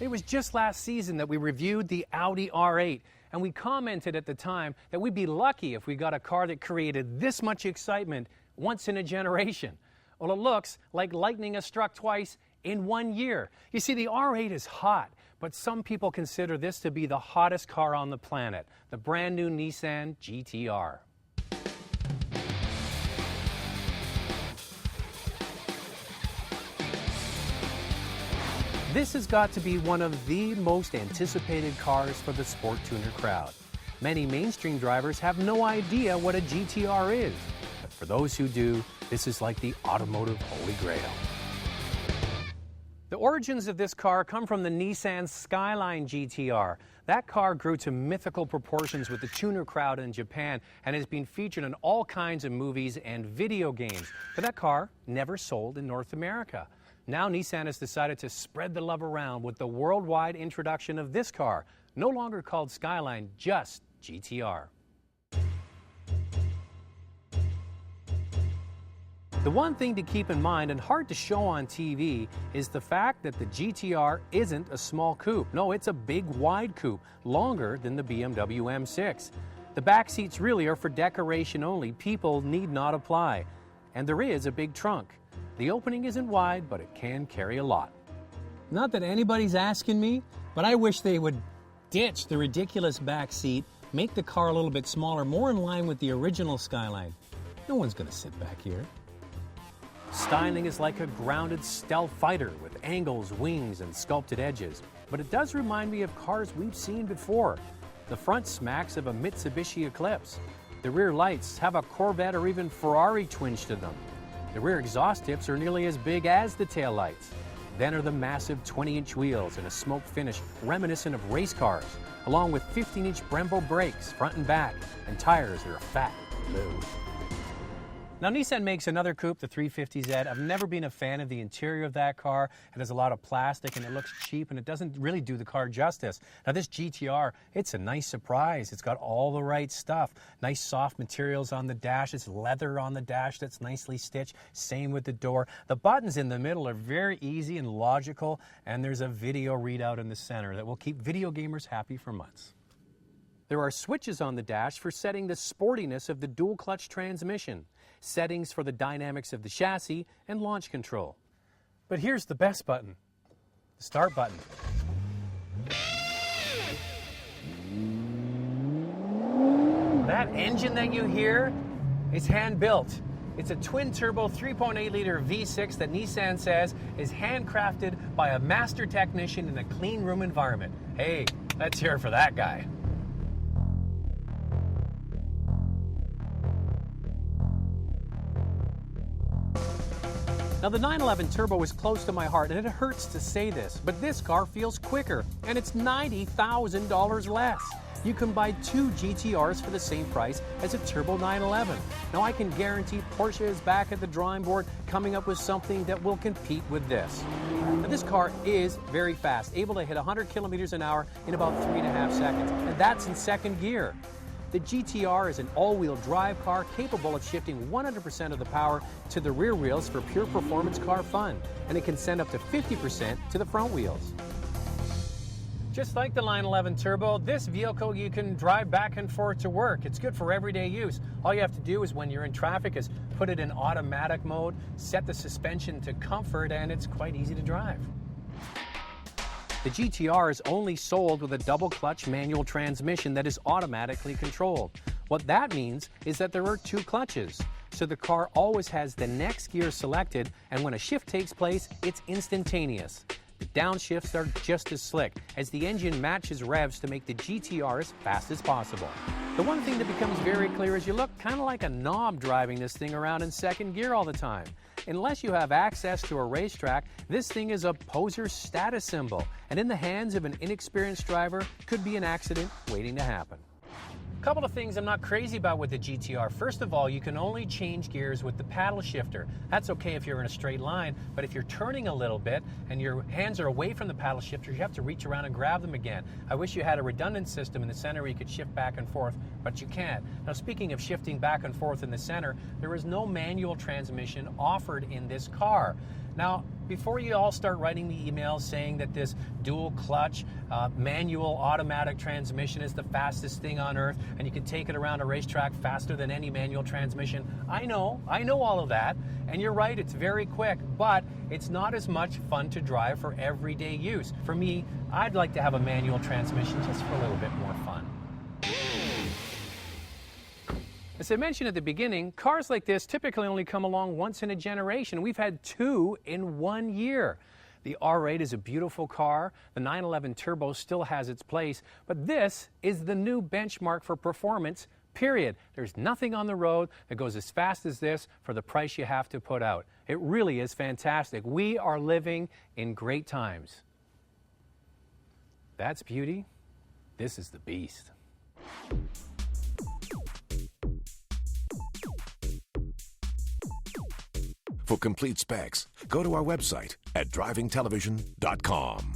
It was just last season that we reviewed the Audi R8, and we commented at the time that we'd be lucky if we got a car that created this much excitement once in a generation. Well, it looks like lightning has struck twice in 1 year. You see, the R8 is hot, but some people consider this to be the hottest car on the planet, the brand new Nissan GTR. This has got to be one of the most anticipated cars for the sport tuner crowd. Many mainstream drivers have no idea what a GTR is, but for those who do, this is like the automotive holy grail. The origins of this car come from the Nissan Skyline GTR. That car grew to mythical proportions with the tuner crowd in Japan and has been featured in all kinds of movies and video games. But that car never sold in North America. Now Nissan has decided to spread the love around with the worldwide introduction of this car, no longer called Skyline, just GTR. The one thing to keep in mind, and hard to show on TV, is the fact that the GTR isn't a small coupe. No, it's a big, wide coupe, longer than the BMW M6. The back seats really are for decoration only. People need not apply. And there is a big trunk. The opening isn't wide, but it can carry a lot. Not that anybody's asking me, but I wish they would ditch the ridiculous back seat, make the car a little bit smaller, more in line with the original Skyline. No one's going to sit back here. Styling is like a grounded stealth fighter with angles, wings, and sculpted edges. But it does remind me of cars we've seen before. The front smacks of a Mitsubishi Eclipse. The rear lights have a Corvette or even Ferrari twinge to them. The rear exhaust tips are nearly as big as the taillights. Then are the massive 20-inch wheels and a smoke finish reminiscent of race cars, along with 15-inch Brembo brakes front and back, and tires that are fat and blue. Now, Nissan makes another coupe, the 350Z. I've never been a fan of the interior of that car. It has a lot of plastic and it looks cheap and it doesn't really do the car justice. Now, this GTR, it's a nice surprise. It's got all the right stuff. Nice soft materials on the dash. It's leather on the dash that's nicely stitched. Same with the door. The buttons in the middle are very easy and logical, and there's a video readout in the center that will keep video gamers happy for months. There are switches on the dash for setting the sportiness of the dual-clutch transmission, settings for the dynamics of the chassis, and launch control. But here's the best button, the start button. That engine that you hear is hand-built. It's a twin-turbo 3.8-liter V6 that Nissan says is handcrafted by a master technician in a clean room environment. Hey, let's hear it for that guy. Now, the 911 Turbo is close to my heart, and it hurts to say this, but this car feels quicker, and it's $90,000 less. You can buy two GTRs for the same price as a Turbo 911. Now, I can guarantee Porsche is back at the drawing board, coming up with something that will compete with this. Now, this car is very fast, able to hit 100 kilometers an hour in about 3.5 seconds, and that's in second gear. The GTR is an all-wheel drive car capable of shifting 100% of the power to the rear wheels for pure performance car fun, and it can send up to 50% to the front wheels. Just like the 911 Turbo, this vehicle you can drive back and forth to work. It's good for everyday use. All you have to do is when you're in traffic is put it in automatic mode, set the suspension to comfort, and it's quite easy to drive. The GTR is only sold with a double-clutch manual transmission that is automatically controlled. What that means is that there are two clutches, so the car always has the next gear selected, and when a shift takes place, it's instantaneous. The downshifts are just as slick, as the engine matches revs to make the GTR as fast as possible. The one thing that becomes very clear is you look kind of like a knob driving this thing around in second gear all the time. Unless you have access to a racetrack, this thing is a poser status symbol, and in the hands of an inexperienced driver, could be an accident waiting to happen. A couple of things I'm not crazy about with the GTR. First of all, you can only change gears with the paddle shifter. That's okay if you're in a straight line, but if you're turning a little bit and your hands are away from the paddle shifter, you have to reach around and grab them again. I wish you had a redundant system in the center where you could shift back and forth, but you can't. Now, speaking of shifting back and forth in the center, there is no manual transmission offered in this car. Now, before you all start writing me emails saying that this dual clutch, manual automatic transmission is the fastest thing on earth and you can take it around a racetrack faster than any manual transmission, I know all of that, and you're right, it's very quick, but it's not as much fun to drive for everyday use. For me, I'd like to have a manual transmission just for a little bit more fun. As I mentioned at the beginning, cars like this typically only come along once in a generation. We've had 2 in 1 year. The R8 is a beautiful car. The 911 Turbo still has its place, but this is the new benchmark for performance, period. There's nothing on the road that goes as fast as this for the price you have to put out. It really is fantastic. We are living in great times. That's beauty. This is the beast. For complete specs, go to our website at drivingtelevision.com.